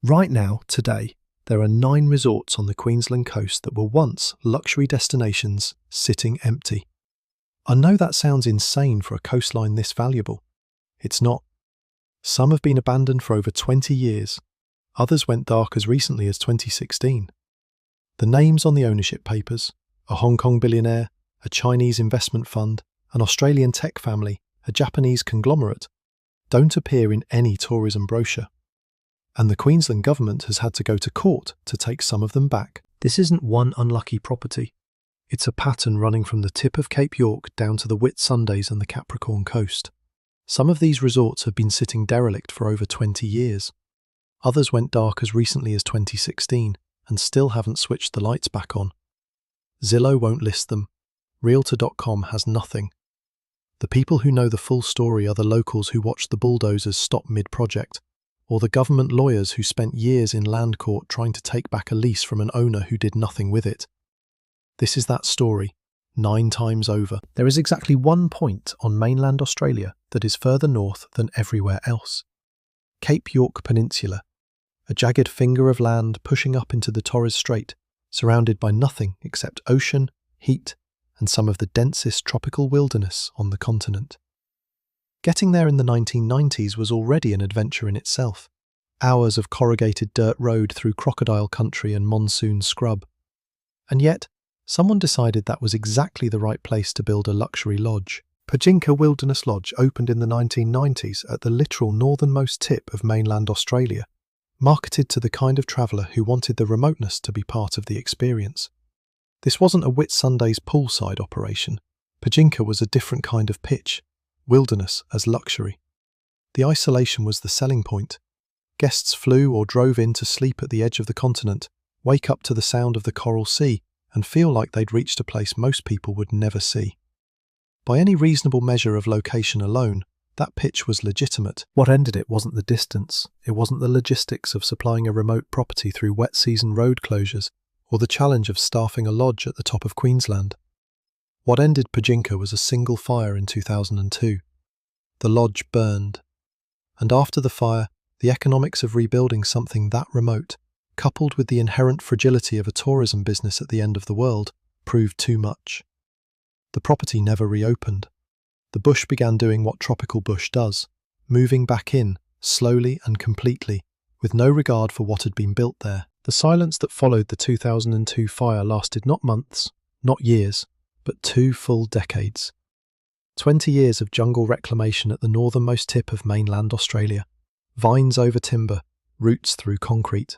Right now, today, there are 9 resorts on the Queensland coast that were once luxury destinations sitting empty. I know that sounds insane for a coastline this valuable. It's not. Some have been abandoned for over 20 years. Others went dark as recently as 2016. The names on the ownership papers, a Hong Kong billionaire, a Chinese investment fund, an Australian tech family, a Japanese conglomerate, don't appear in any tourism brochure. And the Queensland government has had to go to court to take some of them back. This isn't one unlucky property. It's a pattern running from the tip of Cape York down to the Whitsundays and the Capricorn coast. Some of these resorts have been sitting derelict for over 20 years. Others went dark as recently as 2016 and still haven't switched the lights back on. Zillow won't list them. Realtor.com has nothing. The people who know the full story are the locals who watched the bulldozers stop mid-project, or the government lawyers who spent years in land court trying to take back a lease from an owner who did nothing with it. This is that story, 9 times over. There is exactly one point on mainland Australia that is further north than everywhere else. Cape York Peninsula, a jagged finger of land pushing up into the Torres Strait, surrounded by nothing except ocean, heat, and some of the densest tropical wilderness on the continent. Getting there in the 1990s was already an adventure in itself. Hours of corrugated dirt road through crocodile country and monsoon scrub. And yet, someone decided that was exactly the right place to build a luxury lodge. Pajinka Wilderness Lodge opened in the 1990s at the literal northernmost tip of mainland Australia, marketed to the kind of traveller who wanted the remoteness to be part of the experience. This wasn't a Whitsundays poolside operation. Pajinka was a different kind of pitch. Wilderness as luxury. The isolation was the selling point. Guests flew or drove in to sleep at the edge of the continent, wake up to the sound of the Coral Sea, and feel like they'd reached a place most people would never see. By any reasonable measure of location alone, that pitch was legitimate. What ended it wasn't the distance, it wasn't the logistics of supplying a remote property through wet season road closures, or the challenge of staffing a lodge at the top of Queensland. What ended Pajinka was a single fire in 2002. The lodge burned. And after the fire, the economics of rebuilding something that remote, coupled with the inherent fragility of a tourism business at the end of the world, proved too much. The property never reopened. The bush began doing what tropical bush does, moving back in, slowly and completely, with no regard for what had been built there. The silence that followed the 2002 fire lasted not months, not years, but 2 full decades. 20 years of jungle reclamation at the northernmost tip of mainland Australia. Vines over timber, roots through concrete.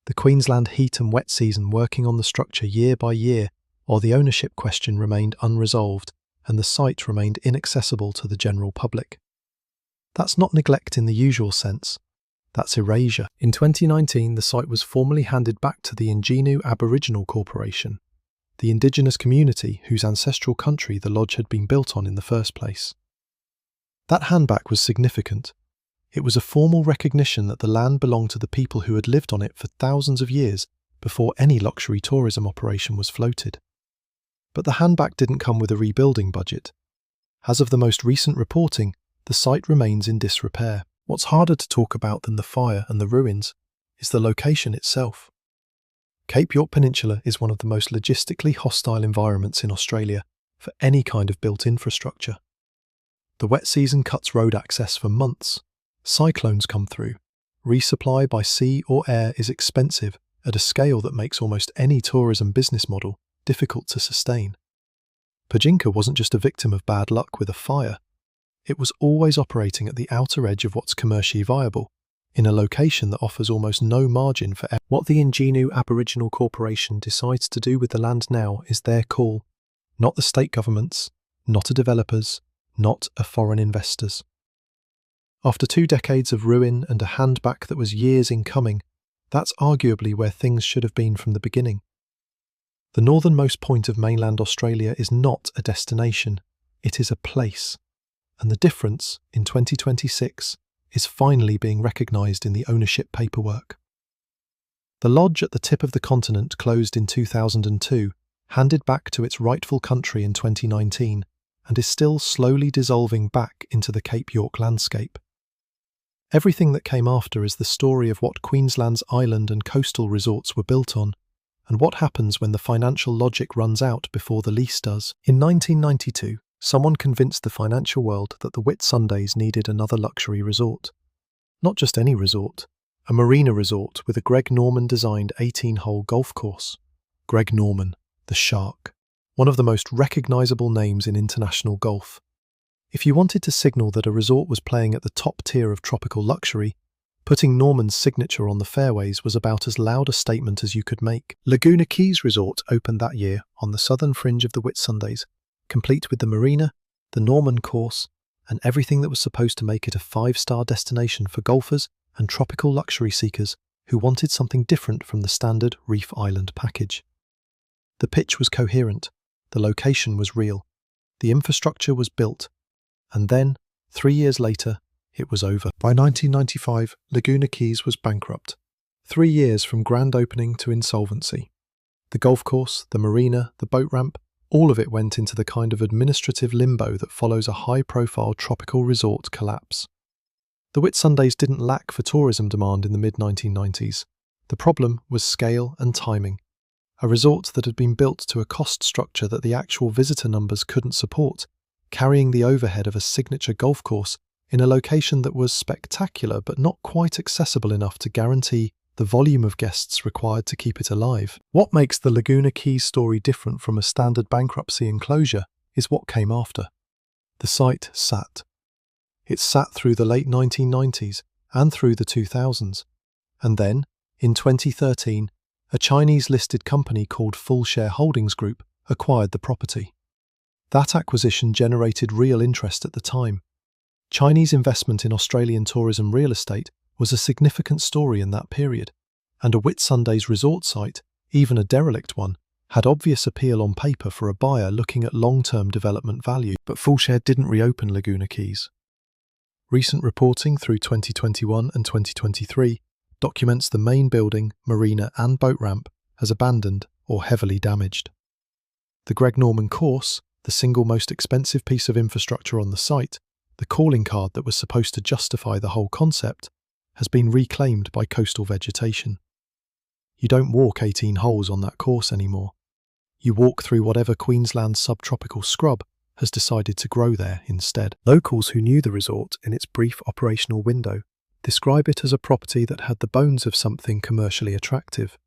The Queensland heat and wet season working on the structure year by year, while the ownership question remained unresolved and the site remained inaccessible to the general public. That's not neglect in the usual sense. That's erasure. In 2019, the site was formally handed back to the Ingenu Aboriginal Corporation, the indigenous community whose ancestral country the lodge had been built on in the first place. That handback was significant. It was a formal recognition that the land belonged to the people who had lived on it for thousands of years before any luxury tourism operation was floated. But the handback didn't come with a rebuilding budget. As of the most recent reporting, the site remains in disrepair. What's harder to talk about than the fire and the ruins is the location itself. Cape York Peninsula is one of the most logistically hostile environments in Australia for any kind of built infrastructure. The wet season cuts road access for months. Cyclones come through. Resupply by sea or air is expensive at a scale that makes almost any tourism business model difficult to sustain. Pajinka wasn't just a victim of bad luck with a fire. It was always operating at the outer edge of what's commercially viable, in a location that offers almost no margin for error. What the Ingenu Aboriginal Corporation decides to do with the land now is their call, not the state government's, not a developer's, not a foreign investor's. After 2 decades of ruin and a handback that was years in coming, that's arguably where things should have been from the beginning. The northernmost point of mainland Australia is not a destination, it is a place. And the difference, in 2026, is finally being recognised in the ownership paperwork. The lodge at the tip of the continent closed in 2002, handed back to its rightful country in 2019, and is still slowly dissolving back into the Cape York landscape. Everything that came after is the story of what Queensland's island and coastal resorts were built on, and what happens when the financial logic runs out before the lease does. In 1992, someone convinced the financial world that the Whitsundays needed another luxury resort. Not just any resort, a marina resort with a Greg Norman-designed 18-hole golf course. Greg Norman, the Shark, one of the most recognisable names in international golf. If you wanted to signal that a resort was playing at the top tier of tropical luxury, putting Norman's signature on the fairways was about as loud a statement as you could make. Laguna Keys Resort opened that year on the southern fringe of the Whitsundays, complete with the marina, the Norman course, and everything that was supposed to make it a 5-star destination for golfers and tropical luxury seekers who wanted something different from the standard Reef Island package. The pitch was coherent, the location was real, the infrastructure was built, and then, 3 years later, it was over. By 1995, Laguna Keys was bankrupt. 3 years from grand opening to insolvency. The golf course, the marina, the boat ramp, all of it went into the kind of administrative limbo that follows a high-profile tropical resort collapse. The Whitsundays didn't lack for tourism demand in the mid-1990s. The problem was scale and timing. A resort that had been built to a cost structure that the actual visitor numbers couldn't support, carrying the overhead of a signature golf course in a location that was spectacular but not quite accessible enough to guarantee the volume of guests required to keep it alive. What makes the Laguna Keys story different from a standard bankruptcy and closure is what came after. The site sat. It sat through the late 1990s and through the 2000s. And then, in 2013, a Chinese-listed company called Full Share Holdings Group acquired the property. That acquisition generated real interest at the time. Chinese investment in Australian tourism real estate was a significant story in that period, and a Whitsundays resort site, even a derelict one, had obvious appeal on paper for a buyer looking at long-term development value. But Full Share didn't reopen Laguna Keys. Recent reporting through 2021 and 2023 documents the main building, marina and boat ramp as abandoned or heavily damaged. The Greg Norman course, the single most expensive piece of infrastructure on the site, the calling card that was supposed to justify the whole concept, has been reclaimed by coastal vegetation. You don't walk 18 holes on that course anymore. You walk through whatever Queensland subtropical scrub has decided to grow there instead. Locals who knew the resort in its brief operational window describe it as a property that had the bones of something commercially attractive.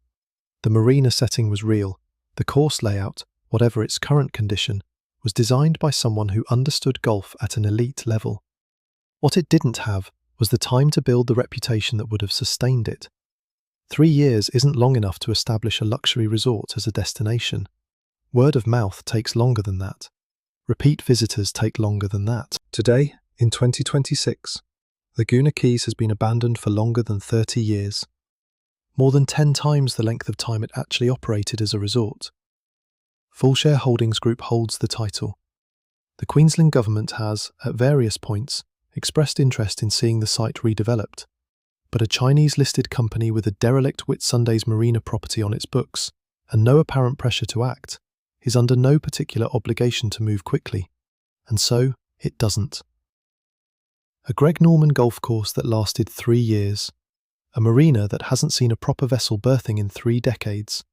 The marina setting was real. The course layout, whatever its current condition, was designed by someone who understood golf at an elite level. What it didn't have was the time to build the reputation that would have sustained it. 3 years isn't long enough to establish a luxury resort as a destination. Word of mouth takes longer than that. Repeat visitors take longer than that. Today, in 2026, Laguna Keys has been abandoned for longer than 30 years. More than 10 times the length of time it actually operated as a resort. Full Share Holdings Group holds the title. The Queensland Government has, at various points, expressed interest in seeing the site redeveloped, but a Chinese-listed company with a derelict Whitsundays marina property on its books, and no apparent pressure to act, is under no particular obligation to move quickly, and so it doesn't. A Greg Norman golf course that lasted 3 years, a marina that hasn't seen a proper vessel berthing in 3 decades,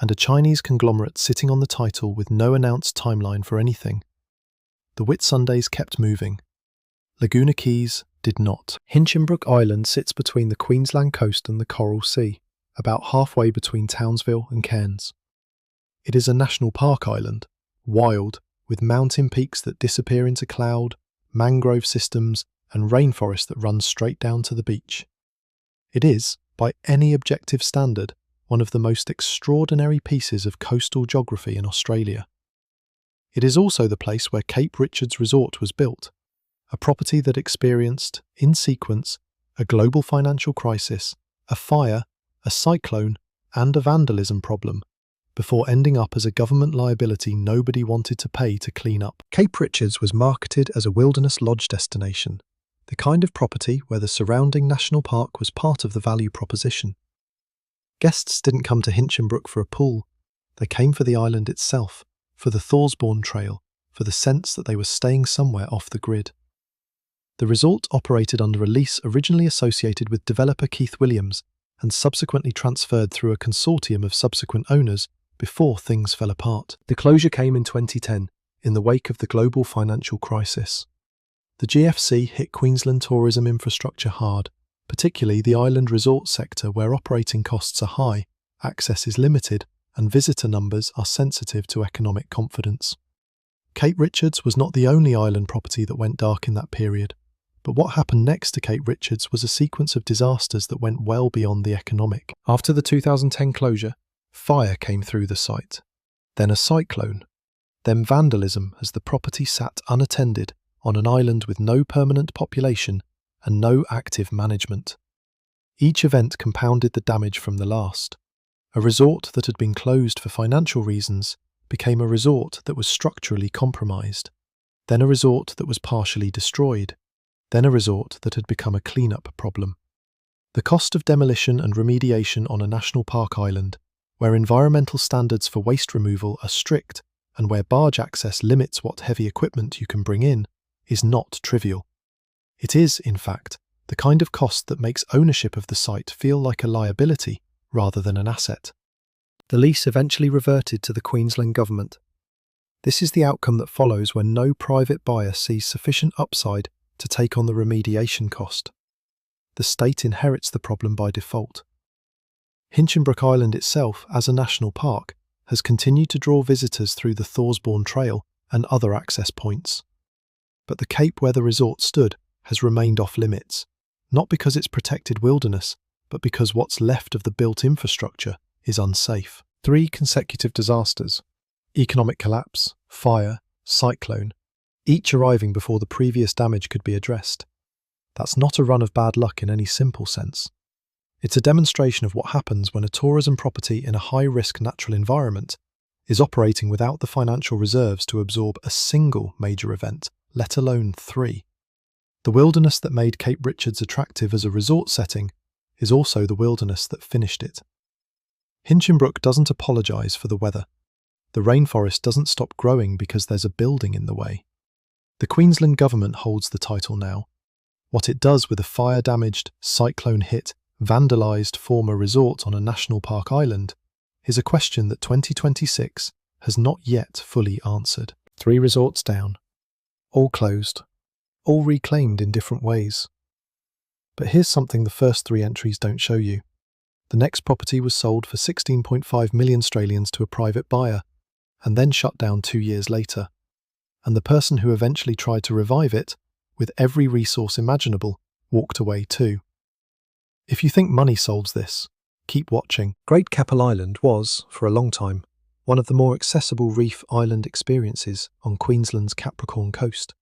and a Chinese conglomerate sitting on the title with no announced timeline for anything. The Whitsundays kept moving. Laguna Keys did not. Hinchinbrook Island sits between the Queensland coast and the Coral Sea, about halfway between Townsville and Cairns. It is a national park island, wild, with mountain peaks that disappear into cloud, mangrove systems, and rainforest that runs straight down to the beach. It is, by any objective standard, one of the most extraordinary pieces of coastal geography in Australia. It is also the place where Cape Richards Resort was built, a property that experienced, in sequence, a global financial crisis, a fire, a cyclone, and a vandalism problem, before ending up as a government liability nobody wanted to pay to clean up. Cape Richards was marketed as a wilderness lodge destination, the kind of property where the surrounding national park was part of the value proposition. Guests didn't come to Hinchinbrook for a pool, they came for the island itself, for the Thorsbourne Trail, for the sense that they were staying somewhere off the grid. The resort operated under a lease originally associated with developer Keith Williams and subsequently transferred through a consortium of subsequent owners before things fell apart. The closure came in 2010, in the wake of the global financial crisis. The GFC hit Queensland tourism infrastructure hard, particularly the island resort sector where operating costs are high, access is limited, and visitor numbers are sensitive to economic confidence. Cape Richards was not the only island property that went dark in that period, but what happened next to Cape Richards was a sequence of disasters that went well beyond the economic. After the 2010 closure, fire came through the site, then a cyclone, then vandalism as the property sat unattended on an island with no permanent population and no active management. Each event compounded the damage from the last. A resort that had been closed for financial reasons became a resort that was structurally compromised, then a resort that was partially destroyed, then a resort that had become a clean-up problem. The cost of demolition and remediation on a national park island, where environmental standards for waste removal are strict and where barge access limits what heavy equipment you can bring in, is not trivial. It is, in fact, the kind of cost that makes ownership of the site feel like a liability rather than an asset. The lease eventually reverted to the Queensland government. This is the outcome that follows when no private buyer sees sufficient upside to take on the remediation cost. The state inherits the problem by default. Hinchinbrook Island itself, as a national park, has continued to draw visitors through the Thorsbourne Trail and other access points. But the cape where the resort stood has remained off limits, not because it's protected wilderness, but because what's left of the built infrastructure is unsafe. 3 consecutive disasters, economic collapse, fire, cyclone, each arriving before the previous damage could be addressed. That's not a run of bad luck in any simple sense. It's a demonstration of what happens when a tourism property in a high-risk natural environment is operating without the financial reserves to absorb a single major event, let alone 3. The wilderness that made Cape Richards attractive as a resort setting is also the wilderness that finished it. Hinchinbrook doesn't apologise for the weather. The rainforest doesn't stop growing because there's a building in the way. The Queensland government holds the title now. What it does with a fire-damaged, cyclone-hit, vandalised former resort on a national park island is a question that 2026 has not yet fully answered. 3 resorts down, all closed, all reclaimed in different ways. But here's something the first 3 entries don't show you. The next property was sold for 16.5 million Australians to a private buyer, and then shut down 2 years later. And the person who eventually tried to revive it, with every resource imaginable, walked away too. If you think money solves this, keep watching. Great Keppel Island was, for a long time, one of the more accessible reef island experiences on Queensland's Capricorn coast.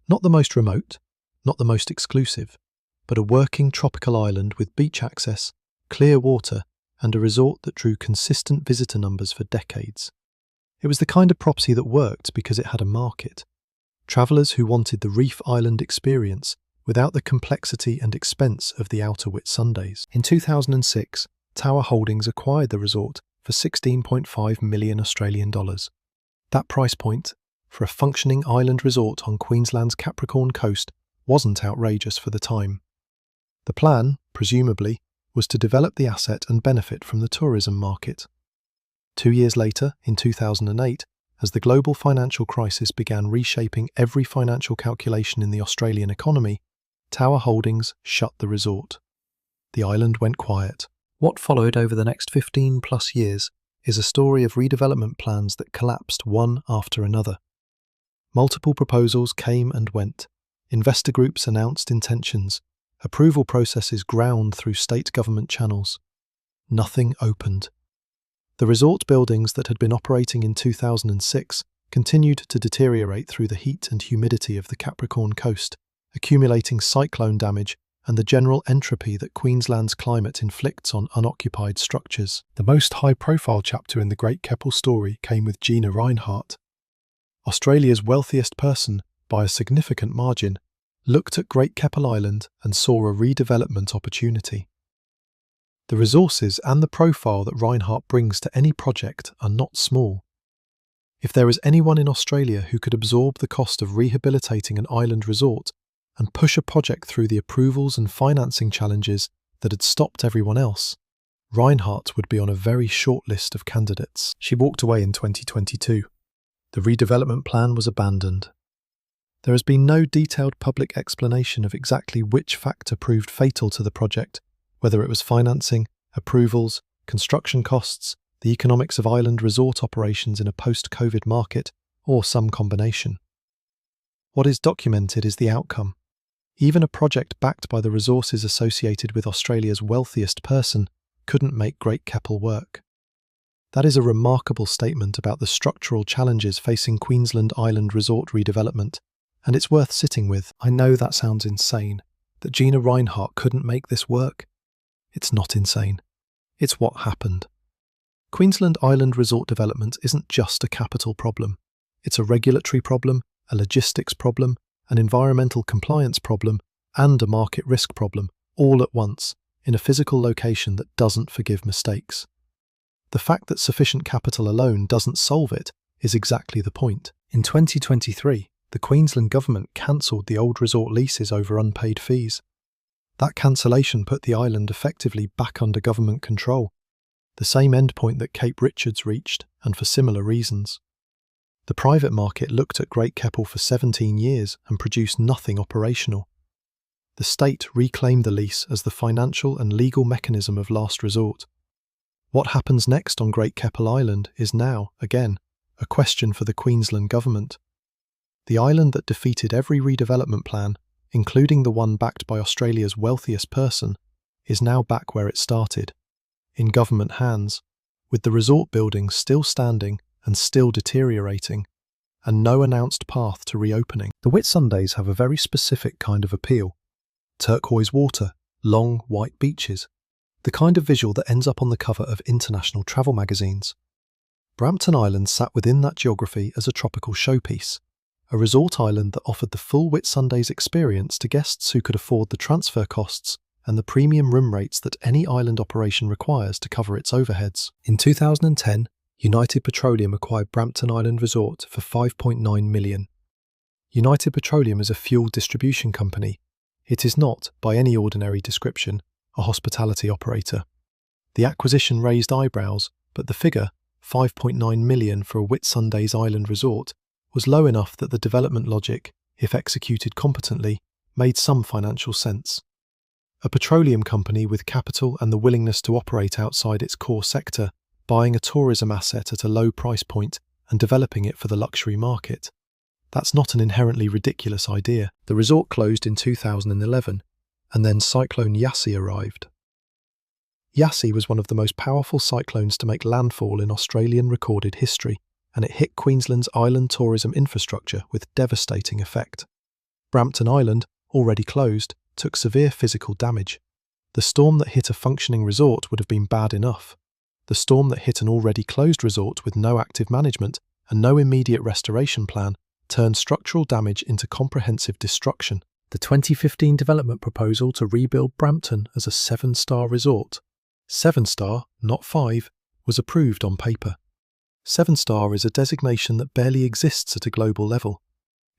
Not the most remote, not the most exclusive, but a working tropical island with beach access, clear water, and a resort that drew consistent visitor numbers for decades. It was the kind of property that worked because it had a market. Travellers who wanted the reef island experience without the complexity and expense of the outer Whitsundays. In 2006, Tower Holdings acquired the resort for 16.5 million Australian dollars. That price point, for a functioning island resort on Queensland's Capricorn coast, wasn't outrageous for the time. The plan, presumably, was to develop the asset and benefit from the tourism market. 2 years later, in 2008, as the global financial crisis began reshaping every financial calculation in the Australian economy, Tower Holdings shut the resort. The island went quiet. What followed over the next 15+ years is a story of redevelopment plans that collapsed one after another. Multiple proposals came and went. Investor groups announced intentions. Approval processes ground through state government channels. Nothing opened. The resort buildings that had been operating in 2006 continued to deteriorate through the heat and humidity of the Capricorn coast, accumulating cyclone damage and the general entropy that Queensland's climate inflicts on unoccupied structures. The most high-profile chapter in the Great Keppel story came with Gina Rinehart. Australia's wealthiest person, by a significant margin, looked at Great Keppel Island and saw a redevelopment opportunity. The resources and the profile that Rinehart brings to any project are not small. If there is anyone in Australia who could absorb the cost of rehabilitating an island resort and push a project through the approvals and financing challenges that had stopped everyone else, Reinhardt would be on a very short list of candidates. She walked away in 2022. The redevelopment plan was abandoned. There has been no detailed public explanation of exactly which factor proved fatal to the project, whether it was financing, approvals, construction costs, the economics of island resort operations in a post-COVID market, or some combination. What is documented is the outcome. Even a project backed by the resources associated with Australia's wealthiest person couldn't make Great Keppel work. That is a remarkable statement about the structural challenges facing Queensland island resort redevelopment, and it's worth sitting with. I know that sounds insane, that Gina Reinhardt couldn't make this work. It's not insane. It's what happened. Queensland island resort development isn't just a capital problem. It's a regulatory problem, a logistics problem, an environmental compliance problem, and a market risk problem, all at once, in a physical location that doesn't forgive mistakes. The fact that sufficient capital alone doesn't solve it is exactly the point. In 2023, the Queensland government cancelled the old resort leases over unpaid fees. That cancellation put the island effectively back under government control, the same endpoint that Cape Richards reached, and for similar reasons. The private market looked at Great Keppel for 17 years and produced nothing operational. The state reclaimed the lease as the financial and legal mechanism of last resort. What happens next on Great Keppel Island is now, again, a question for the Queensland government. The island that defeated every redevelopment plan, including the one backed by Australia's wealthiest person, is now back where it started, in government hands, with the resort buildings still standing and still deteriorating, and no announced path to reopening. The Whitsundays have a very specific kind of appeal. Turquoise water, long white beaches, the kind of visual that ends up on the cover of international travel magazines. Brampton Island sat within that geography as a tropical showpiece, a resort island that offered the full Whitsundays experience to guests who could afford the transfer costs and the premium room rates that any island operation requires to cover its overheads. In 2010, United Petroleum acquired Brampton Island Resort for $5.9 million. United Petroleum is a fuel distribution company. It is not, by any ordinary description, a hospitality operator. The acquisition raised eyebrows, but the figure, $5.9 million for a Whitsundays Island resort, was low enough that the development logic, if executed competently, made some financial sense. A petroleum company with capital and the willingness to operate outside its core sector, buying a tourism asset at a low price point and developing it for the luxury market. That's not an inherently ridiculous idea. The resort closed in 2011, and then Cyclone Yassi arrived. Yassi was one of the most powerful cyclones to make landfall in Australian recorded history, and it hit Queensland's island tourism infrastructure with devastating effect. Brampton Island, already closed, took severe physical damage. The storm that hit a functioning resort would have been bad enough. The storm that hit an already closed resort with no active management and no immediate restoration plan turned structural damage into comprehensive destruction. The 2015 development proposal to rebuild Brampton as a 7-star resort, 7-star, not 5, was approved on paper. 7-star is a designation that barely exists at a global level.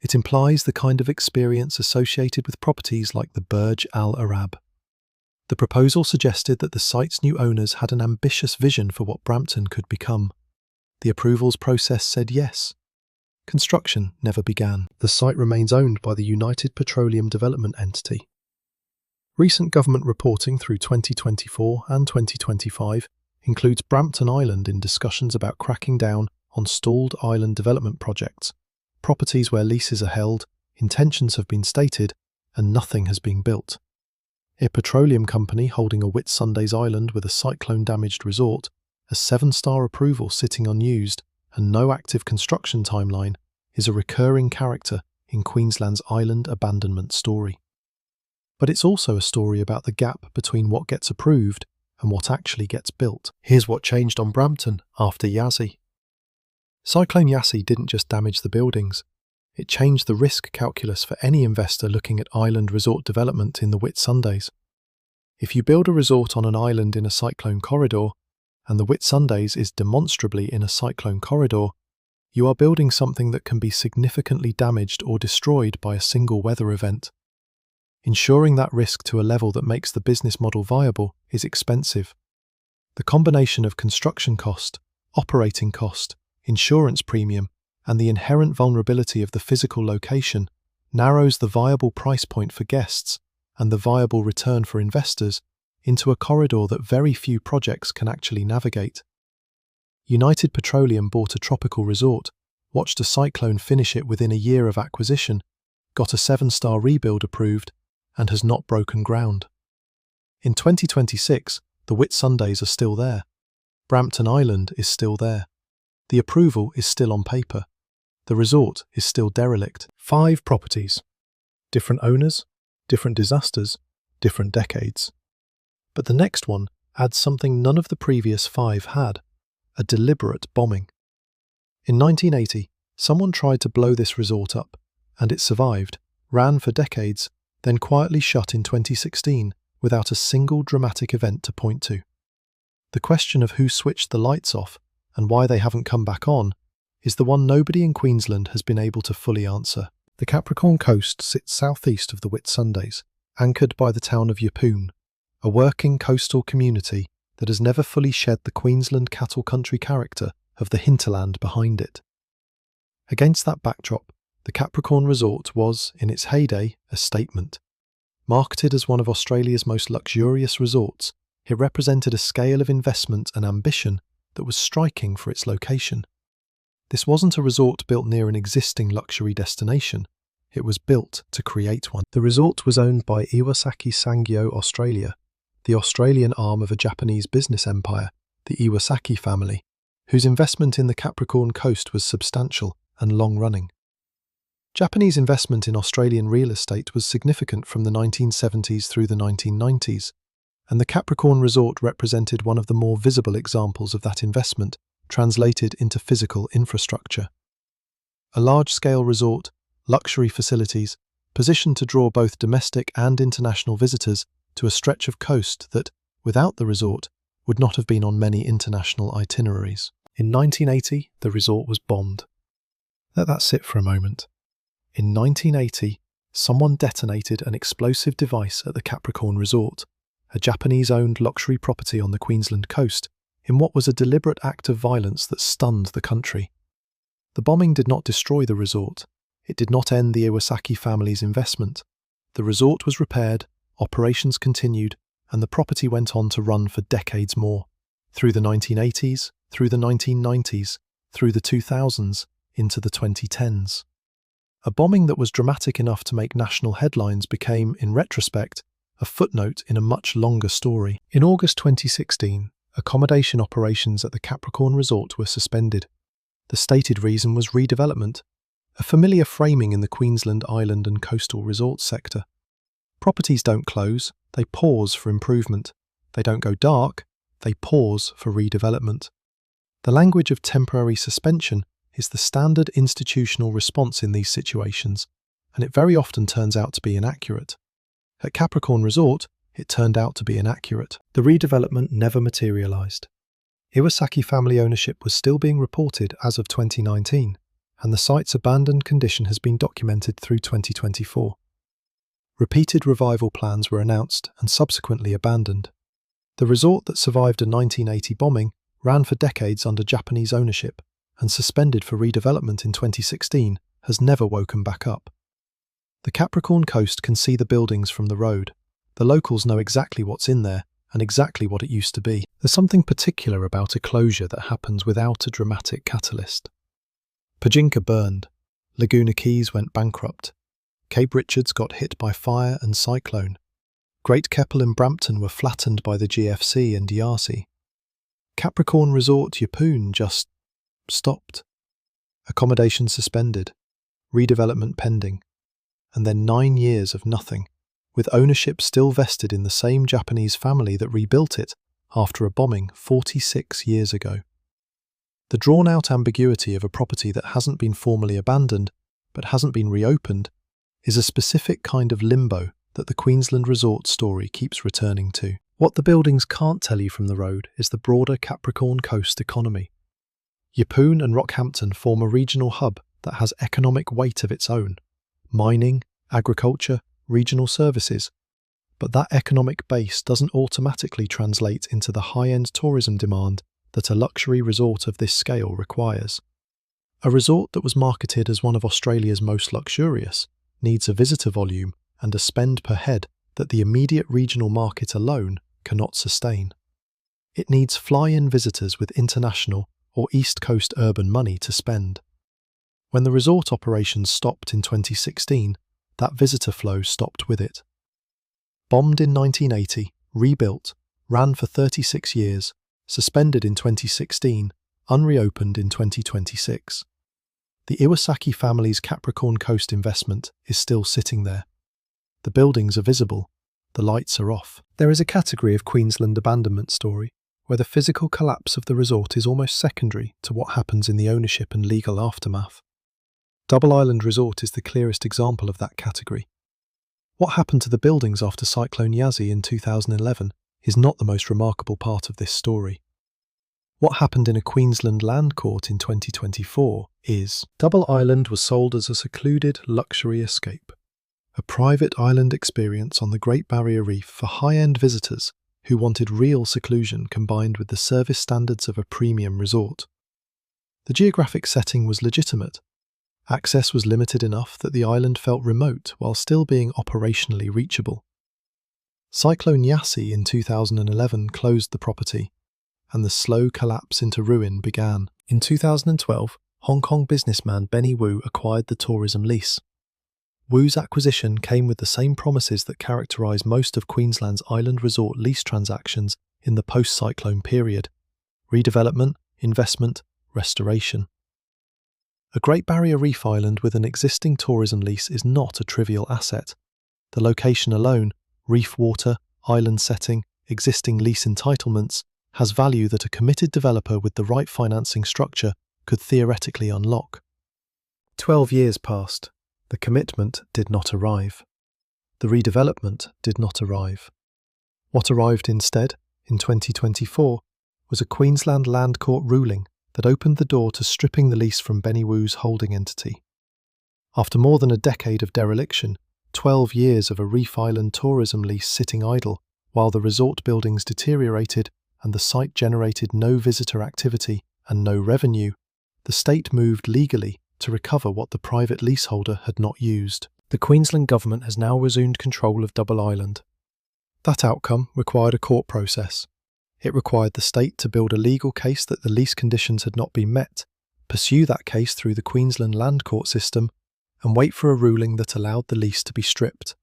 It implies the kind of experience associated with properties like the Burj Al Arab. The proposal suggested that the site's new owners had an ambitious vision for what Brampton could become. The approvals process said yes. Construction never began. The site remains owned by the United Petroleum Development Entity. Recent government reporting through 2024 and 2025 includes Brampton Island in discussions about cracking down on stalled island development projects, properties where leases are held, intentions have been stated, and nothing has been built. A petroleum company holding a Whitsundays Island with a cyclone-damaged resort, a 7-star approval sitting unused, and no active construction timeline is a recurring character in Queensland's island abandonment story. But it's also a story about the gap between what gets approved and what actually gets built. Here's what changed on Brampton after Yassi. Cyclone Yassi didn't just damage the buildings, it changed the risk calculus for any investor looking at island resort development in the Whitsundays. If you build a resort on an island in a cyclone corridor, and the Whitsundays is demonstrably in a cyclone corridor, you are building something that can be significantly damaged or destroyed by a single weather event. Ensuring that risk to a level that makes the business model viable is expensive. The combination of construction cost, operating cost, insurance premium, and the inherent vulnerability of the physical location narrows the viable price point for guests and the viable return for investors into a corridor that very few projects can actually navigate. United Petroleum bought a tropical resort, watched a cyclone finish it within a year of acquisition, got a 7-star rebuild approved, and has not broken ground. In 2026, the Whitsundays are still there. Brampton Island is still there. The approval is still on paper. The resort is still derelict. 5 properties. Different owners, different disasters, different decades. But the next one adds something none of the previous 5 had: a deliberate bombing. In 1980, someone tried to blow this resort up, and it survived, ran for decades, then quietly shut in 2016 without a single dramatic event to point to. The question of who switched the lights off and why they haven't come back on is the one nobody in Queensland has been able to fully answer. The Capricorn Coast sits southeast of the Whitsundays, anchored by the town of Yeppoon, a working coastal community that has never fully shed the Queensland cattle country character of the hinterland behind it. Against that backdrop, the Capricorn Resort was, in its heyday, a statement. Marketed as one of Australia's most luxurious resorts, it represented a scale of investment and ambition that was striking for its location. This wasn't a resort built near an existing luxury destination. It was built to create one. The resort was owned by Iwasaki Sangyo Australia, the Australian arm of a Japanese business empire, the Iwasaki family, whose investment in the Capricorn Coast was substantial and long-running. Japanese investment in Australian real estate was significant from the 1970s through the 1990s, and the Capricorn Resort represented one of the more visible examples of that investment translated into physical infrastructure. A large-scale resort, luxury facilities, positioned to draw both domestic and international visitors to a stretch of coast that, without the resort, would not have been on many international itineraries. In 1980, the resort was bombed. Let that sit for a moment. In 1980, someone detonated an explosive device at the Capricorn Resort, a Japanese-owned luxury property on the Queensland coast, in what was a deliberate act of violence that stunned the country. The bombing did not destroy the resort. It did not end the Iwasaki family's investment. The resort was repaired, operations continued, and the property went on to run for decades more, through the 1980s, through the 1990s, through the 2000s, into the 2010s. A bombing that was dramatic enough to make national headlines became, in retrospect, a footnote in a much longer story. In August 2016, accommodation operations at the Capricorn Resort were suspended. The stated reason was redevelopment, a familiar framing in the Queensland island and coastal resort sector. Properties don't close, they pause for improvement. They don't go dark, they pause for redevelopment. The language of temporary suspension is the standard institutional response in these situations, and it very often turns out to be inaccurate. At Capricorn Resort, it turned out to be inaccurate. The redevelopment never materialised. Iwasaki family ownership was still being reported as of 2019, and the site's abandoned condition has been documented through 2024. Repeated revival plans were announced and subsequently abandoned. The resort that survived a 1980 bombing ran for decades under Japanese ownership and suspended for redevelopment in 2016 has never woken back up. The Capricorn Coast can see the buildings from the road. The locals know exactly what's in there and exactly what it used to be. There's something particular about a closure that happens without a dramatic catalyst. Pajinka burned. Laguna Keys went bankrupt. Cape Richards got hit by fire and cyclone. Great Keppel and Brampton were flattened by the GFC and DRC. Capricorn Resort Yeppoon just stopped. Accommodation suspended. Redevelopment pending. And then 9 years of nothing, with ownership still vested in the same Japanese family that rebuilt it after a bombing 46 years ago. The drawn-out ambiguity of a property that hasn't been formally abandoned, but hasn't been reopened, is a specific kind of limbo that the Queensland resort story keeps returning to. What the buildings can't tell you from the road is the broader Capricorn Coast economy. Yeppoon and Rockhampton form a regional hub that has economic weight of its own. Mining, agriculture, regional services. But that economic base doesn't automatically translate into the high-end tourism demand that a luxury resort of this scale requires. A resort that was marketed as one of Australia's most luxurious needs a visitor volume and a spend per head that the immediate regional market alone cannot sustain. It needs fly-in visitors with international or East Coast urban money to spend. When the resort operations stopped in 2016, that visitor flow stopped with it. Bombed in 1980, rebuilt, ran for 36 years, suspended in 2016, unreopened in 2026. The Iwasaki family's Capricorn Coast investment is still sitting there. The buildings are visible, the lights are off. There is a category of Queensland abandonment story where the physical collapse of the resort is almost secondary to what happens in the ownership and legal aftermath. Double Island Resort is the clearest example of that category. What happened to the buildings after Cyclone Yazzie in 2011 is not the most remarkable part of this story. What happened in a Queensland land court in 2024 is Double Island was sold as a secluded luxury escape, a private island experience on the Great Barrier Reef for high-end visitors who wanted real seclusion combined with the service standards of a premium resort. The geographic setting was legitimate. Access was limited enough that the island felt remote while still being operationally reachable. Cyclone Yazzie in 2011 closed the property, and the slow collapse into ruin began. In 2012, Hong Kong businessman Benny Wu acquired the tourism lease. Wu's acquisition came with the same promises that characterise most of Queensland's island resort lease transactions in the post-cyclone period: redevelopment, investment, restoration. A Great Barrier Reef island with an existing tourism lease is not a trivial asset. The location alone, reef water, island setting, existing lease entitlements, has value that a committed developer with the right financing structure could theoretically unlock. 12 years passed. The commitment did not arrive. The redevelopment did not arrive. What arrived instead, in 2024, was a Queensland Land Court ruling that opened the door to stripping the lease from Benny Wu's holding entity. After more than a decade of dereliction, 12 years of a reef island tourism lease sitting idle, while the resort buildings deteriorated and the site generated no visitor activity and no revenue, the state moved legally to recover what the private leaseholder had not used. The Queensland government has now resumed control of Double Island. That outcome required a court process. It required the state to build a legal case that the lease conditions had not been met, pursue that case through the Queensland Land Court system, and wait for a ruling that allowed the lease to be stripped.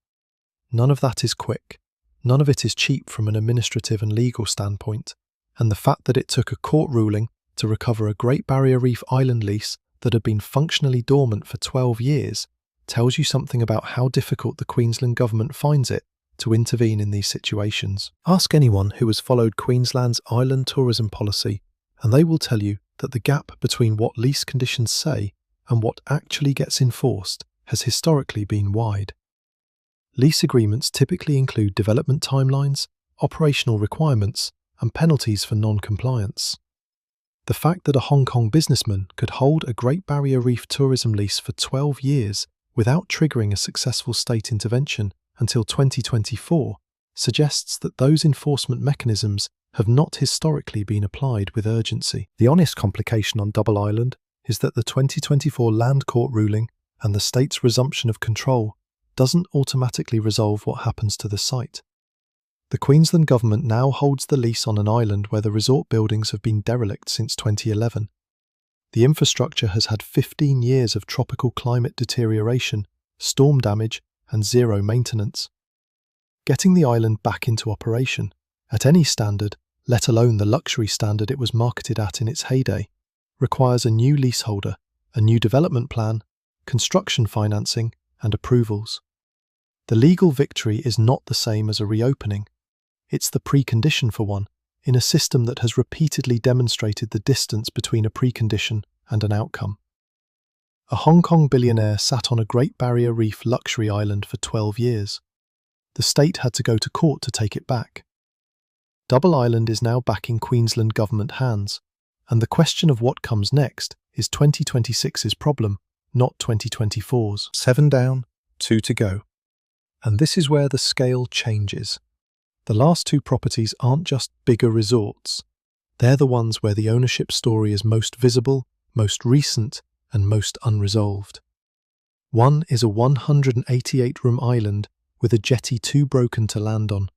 None of that is quick. None of it is cheap from an administrative and legal standpoint, and the fact that it took a court ruling to recover a Great Barrier Reef island lease that had been functionally dormant for 12 years tells you something about how difficult the Queensland government finds it to intervene in these situations. Ask anyone who has followed Queensland's island tourism policy, and they will tell you that the gap between what lease conditions say and what actually gets enforced has historically been wide. Lease agreements typically include development timelines, operational requirements, and penalties for non-compliance. The fact that a Hong Kong businessman could hold a Great Barrier Reef tourism lease for 12 years without triggering a successful state intervention until 2024 suggests that those enforcement mechanisms have not historically been applied with urgency. The honest complication on Double Island is that the 2024 Land Court ruling and the state's resumption of control doesn't automatically resolve what happens to the site. The Queensland government now holds the lease on an island where the resort buildings have been derelict since 2011. The infrastructure has had 15 years of tropical climate deterioration, storm damage, and zero maintenance. Getting the island back into operation, at any standard, let alone the luxury standard it was marketed at in its heyday, requires a new leaseholder, a new development plan, construction financing, and approvals. The legal victory is not the same as a reopening. It's the precondition for one, in a system that has repeatedly demonstrated the distance between a precondition and an outcome. A Hong Kong billionaire sat on a Great Barrier Reef luxury island for 12 years. The state had to go to court to take it back. Double Island is now back in Queensland government hands, and the question of what comes next is 2026's problem, not 2024's. 7 down, 2 to go. And this is where the scale changes. The last two properties aren't just bigger resorts. They're the ones where the ownership story is most visible, most recent, and most unresolved. One is a 188-room island with a jetty too broken to land on.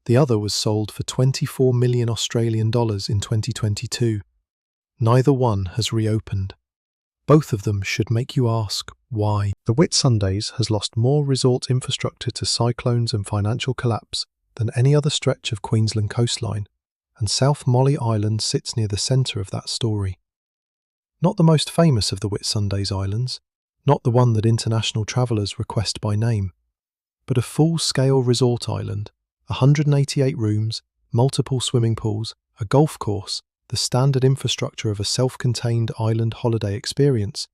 The other was sold for 24 million Australian dollars in 2022. Neither one has reopened. Both of them should make you ask why. The Whitsundays has lost more resort infrastructure to cyclones and financial collapse than any other stretch of Queensland coastline, and South Molly Island sits near the centre of that story. Not the most famous of the Whitsundays Islands, not the one that international travellers request by name, but a full-scale resort island, 188 rooms, multiple swimming pools, a golf course, the standard infrastructure of a self-contained island holiday experience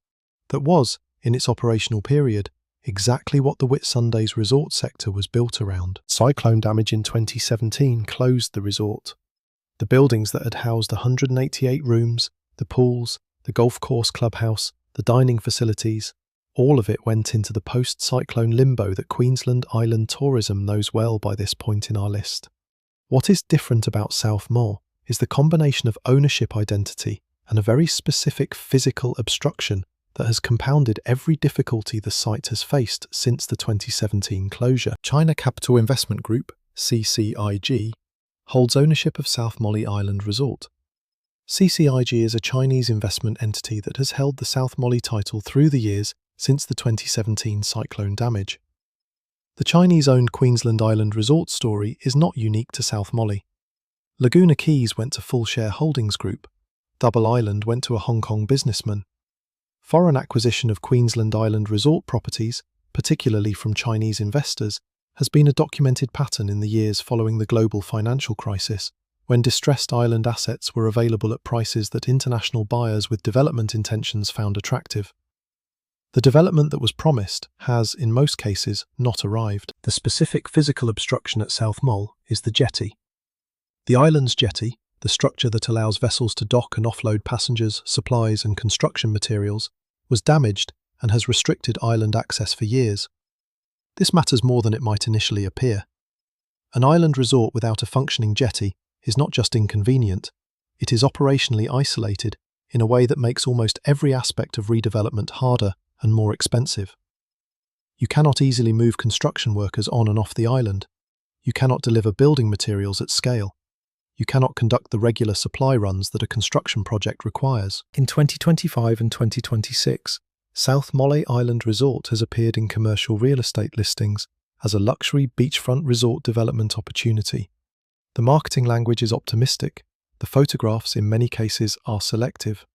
that was, in its operational period, exactly what the Whitsundays resort sector was built around. Cyclone damage in 2017 closed the resort. The buildings that had housed 188 rooms, the pools, the golf course clubhouse, the dining facilities, all of it went into the post-cyclone limbo that Queensland island tourism knows well by this point in our list. What is different about South Mole is the combination of ownership identity and a very specific physical obstruction that has compounded every difficulty the site has faced since the 2017 closure. China Capital Investment Group, CCIG, holds ownership of South Molly Island Resort. CCIG is a Chinese investment entity that has held the South Molly title through the years since the 2017 cyclone damage. The Chinese-owned Queensland Island Resort story is not unique to South Molly. Laguna Keys went to Full Share Holdings Group. Double Island went to a Hong Kong businessman. Foreign acquisition of Queensland Island resort properties, particularly from Chinese investors, has been a documented pattern in the years following the global financial crisis, when distressed island assets were available at prices that international buyers with development intentions found attractive. The development that was promised has, in most cases, not arrived. The specific physical obstruction at South Mole is the jetty. The island's jetty, the structure that allows vessels to dock and offload passengers, supplies and construction materials, was damaged and has restricted island access for years. This matters more than it might initially appear. An island resort without a functioning jetty is not just inconvenient, it is operationally isolated in a way that makes almost every aspect of redevelopment harder and more expensive. You cannot easily move construction workers on and off the island. You cannot deliver building materials at scale. You cannot conduct the regular supply runs that a construction project requires. In 2025 and 2026, South Molly Island Resort has appeared in commercial real estate listings as a luxury beachfront resort development opportunity. The marketing language is optimistic. The photographs, in many cases, are selective.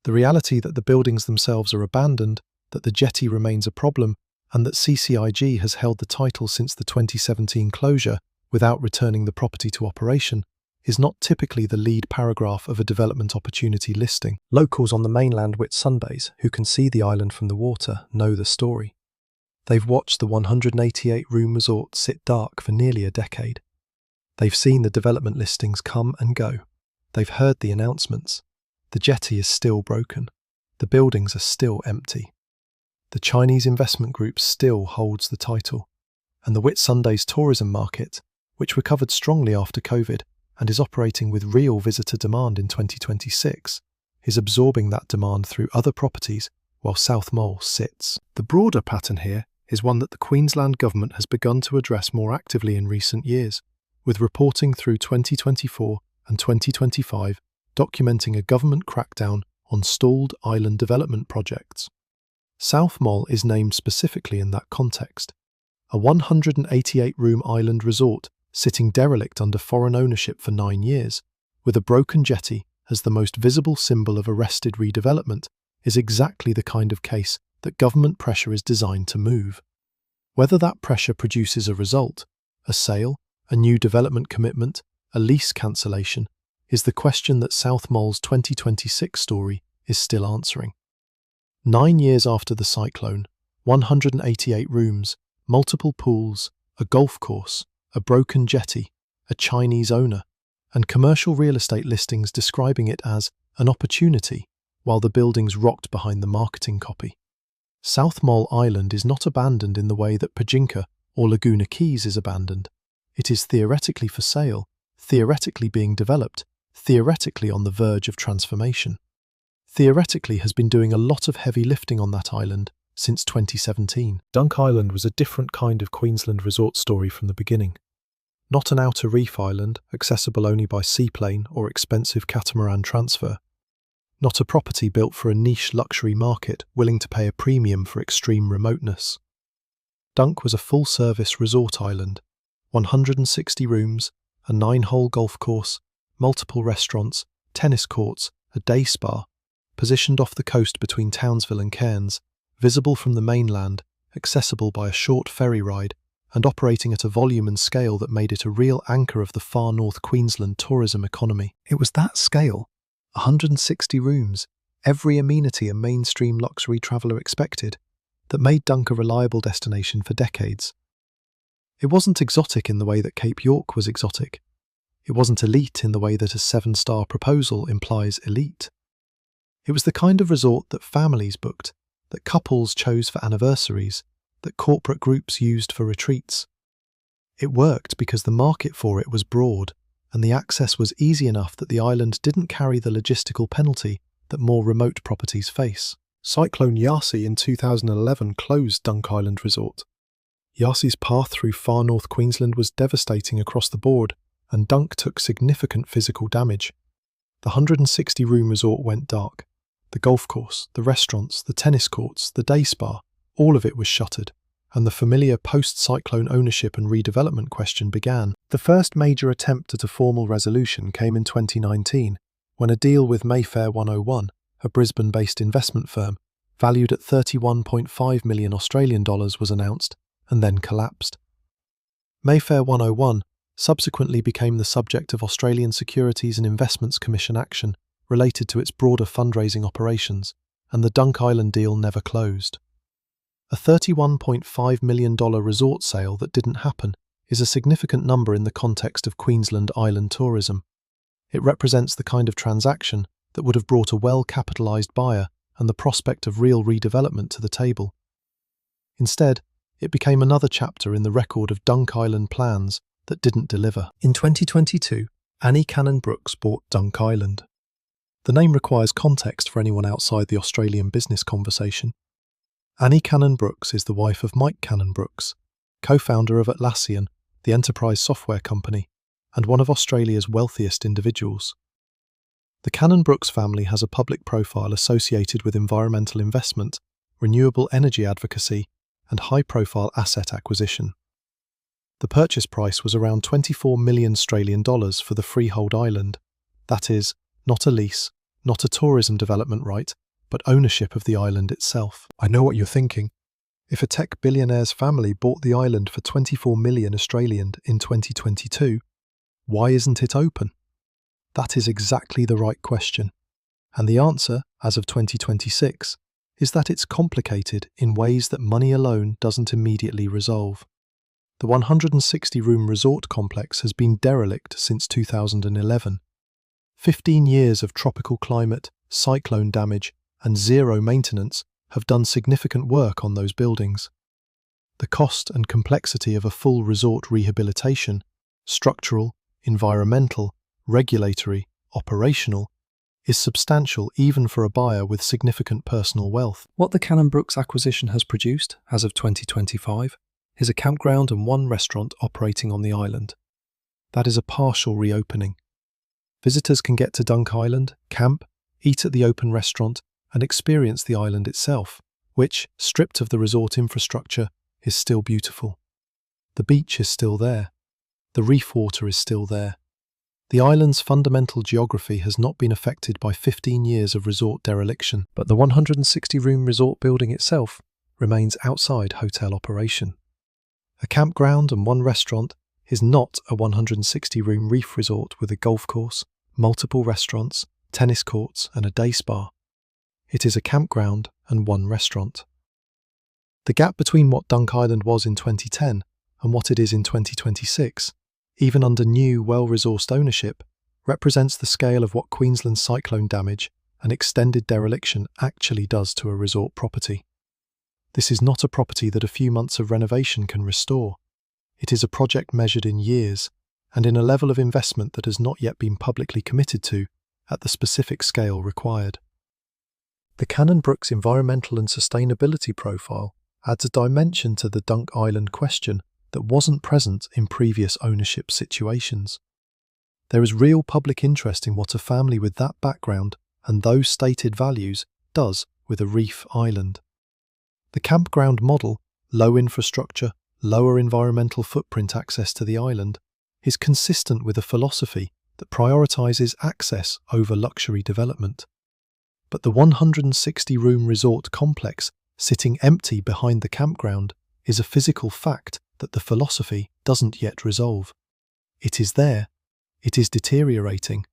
The reality that the buildings themselves are abandoned, that the jetty remains a problem, and that CCIG has held the title since the 2017 closure without returning the property to operation is not typically the lead paragraph of a development opportunity listing. Locals on the mainland Whitsundays, who can see the island from the water, know the story. They've watched the 188-room resort sit dark for nearly a decade. They've seen the development listings come and go. They've heard the announcements. The jetty is still broken. The buildings are still empty. The Chinese investment group still holds the title. And the Whitsundays tourism market, which recovered strongly after COVID and is operating with real visitor demand in 2026, is absorbing that demand through other properties while South Mole sits. The broader pattern here is one that the Queensland government has begun to address more actively in recent years, with reporting through 2024 and 2025 documenting a government crackdown on stalled island development projects. South Mole is named specifically in that context, a 188-room island resort sitting derelict under foreign ownership for 9 years, with a broken jetty as the most visible symbol of arrested redevelopment, is exactly the kind of case that government pressure is designed to move. Whether that pressure produces a result, a sale, a new development commitment, a lease cancellation, is the question that South Mole's 2026 story is still answering. 9 years after the cyclone, 188 rooms, multiple pools, a golf course, a broken jetty, a Chinese owner, and commercial real estate listings describing it as an opportunity while the buildings rocked behind the marketing copy. South Mole Island is not abandoned in the way that Pajinka or Laguna Keys is abandoned, it is theoretically for sale, theoretically being developed, theoretically on the verge of transformation. Theoretically has been doing a lot of heavy lifting on that island since 2017. Dunk Island was a different kind of Queensland resort story from the beginning. Not an outer reef island, accessible only by seaplane or expensive catamaran transfer. Not a property built for a niche luxury market willing to pay a premium for extreme remoteness. Dunk was a full-service resort island, 160 rooms, a 9-hole golf course, multiple restaurants, tennis courts, a day spa, positioned off the coast between Townsville and Cairns, visible from the mainland, accessible by a short ferry ride, and operating at a volume and scale that made it a real anchor of the far north Queensland tourism economy. It was that scale, 160 rooms, every amenity a mainstream luxury traveller expected, that made Dunk a reliable destination for decades. It wasn't exotic in the way that Cape York was exotic. It wasn't elite in the way that a 7-star proposal implies elite. It was the kind of resort that families booked, that couples chose for anniversaries, that corporate groups used for retreats. It worked because the market for it was broad, and the access was easy enough that the island didn't carry the logistical penalty that more remote properties face. Cyclone Yasi in 2011 closed Dunk Island Resort. Yasi's path through far north Queensland was devastating across the board, and Dunk took significant physical damage. The 160-room resort went dark. The golf course, the restaurants, the tennis courts, the day spa, all of it was shuttered, and the familiar post-cyclone ownership and redevelopment question began. The first major attempt at a formal resolution came in 2019, when a deal with Mayfair 101, a Brisbane-based investment firm, valued at $31.5 million Australian dollars, was announced, and then collapsed. Mayfair 101 subsequently became the subject of Australian Securities and Investments Commission action related to its broader fundraising operations, and the Dunk Island deal never closed. A $31.5 million resort sale that didn't happen is a significant number in the context of Queensland island tourism. It represents the kind of transaction that would have brought a well-capitalised buyer and the prospect of real redevelopment to the table. Instead, it became another chapter in the record of Dunk Island plans that didn't deliver. In 2022, Annie Cannon-Brookes bought Dunk Island. The name requires context for anyone outside the Australian business conversation. Annie Cannon-Brookes is the wife of Mike Cannon-Brookes, co-founder of Atlassian, the enterprise software company, and one of Australia's wealthiest individuals. The Cannon-Brookes family has a public profile associated with environmental investment, renewable energy advocacy, and high-profile asset acquisition. The purchase price was around $24 million Australian dollars for the freehold island, that is, not a lease, not a tourism development right, but ownership of the island itself. I know what you're thinking. If a tech billionaires family bought the island for 24 million Australian in 2022, why isn't it open? That is exactly the right question. And the answer, as of 2026, is that it's complicated in ways that money alone doesn't immediately resolve. The 160-room resort complex has been derelict since 2011. 15 years of tropical climate, cyclone damage, and zero maintenance have done significant work on those buildings. The cost and complexity of a full resort rehabilitation, structural, environmental, regulatory, operational, is substantial even for a buyer with significant personal wealth. What the Cannon-Brookes acquisition has produced, as of 2025, is a campground and one restaurant operating on the island. That is a partial reopening. Visitors can get to Dunk Island, camp, eat at the open restaurant, and experience the island itself, which, stripped of the resort infrastructure, is still beautiful. The beach is still there. The reef water is still there. The island's fundamental geography has not been affected by 15 years of resort dereliction, but the 160-room resort building itself remains outside hotel operation. A campground and one restaurant is not a 160-room reef resort with a golf course, multiple restaurants, tennis courts, and a day spa. It is a campground and one restaurant. The gap between what Dunk Island was in 2010 and what it is in 2026, even under new, well-resourced ownership, represents the scale of what Queensland's cyclone damage and extended dereliction actually does to a resort property. This is not a property that a few months of renovation can restore. It is a project measured in years and in a level of investment that has not yet been publicly committed to at the specific scale required. The Cannon Brooks environmental and sustainability profile adds a dimension to the Dunk Island question that wasn't present in previous ownership situations. There is real public interest in what a family with that background and those stated values does with a reef island. The campground model, low infrastructure, lower environmental footprint access to the island, is consistent with a philosophy that prioritizes access over luxury development. But the 160-room resort complex sitting empty behind the campground is a physical fact that the philosophy doesn't yet resolve. It is there, it is deteriorating,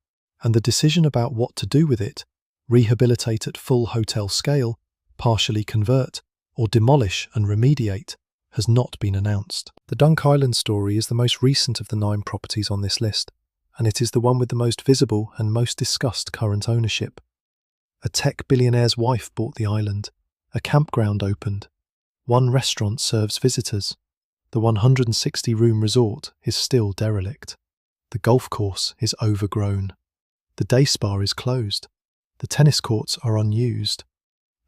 and the decision about what to do with it, rehabilitate at full hotel scale, partially convert, or demolish and remediate, has not been announced. The Dunk Island story is the most recent of the 9 properties on this list, and it is the one with the most visible and most discussed current ownership. A tech billionaire's wife bought the island, a campground opened, 1 restaurant serves visitors, the 160-room resort is still derelict, the golf course is overgrown, the day spa is closed, the tennis courts are unused,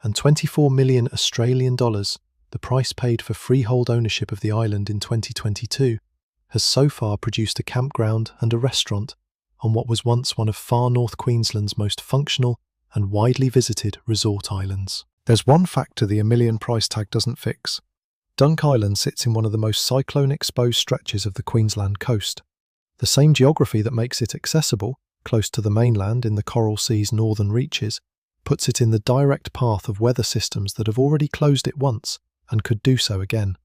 and 24 million Australian dollars, the price paid for freehold ownership of the island in 2022, has so far produced a campground and a restaurant on what was once one of far north Queensland's most functional and widely visited resort islands. There's one factor the $1 million price tag doesn't fix. Dunk Island sits in one of the most cyclone-exposed stretches of the Queensland coast. The same geography that makes it accessible, close to the mainland in the Coral Sea's northern reaches, puts it in the direct path of weather systems that have already closed it once and could do so again.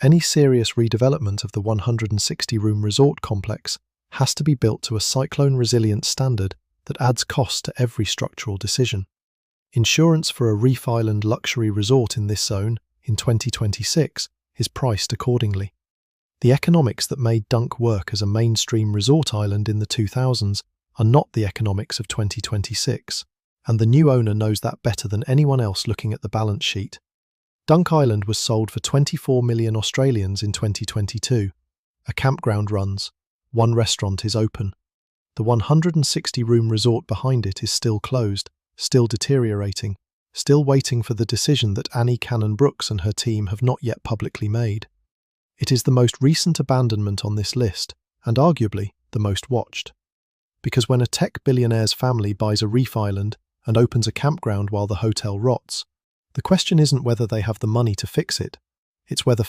Any serious redevelopment of the 160-room resort complex has to be built to a cyclone-resilient standard that adds cost to every structural decision. Insurance for a reef island luxury resort in this zone in 2026 is priced accordingly. The economics that made Dunk work as a mainstream resort island in the 2000s are not the economics of 2026, and the new owner knows that better than anyone else looking at the balance sheet. Dunk Island was sold for 24 million Australians in 2022. A campground runs, 1 restaurant is open. The 160-room resort behind it is still closed, still deteriorating, still waiting for the decision that Annie Cannon Brooks and her team have not yet publicly made. It is the most recent abandonment on this list, and arguably the most watched. Because when a tech billionaire's family buys a reef island and opens a campground while the hotel rots, the question isn't whether they have the money to fix it, it's whether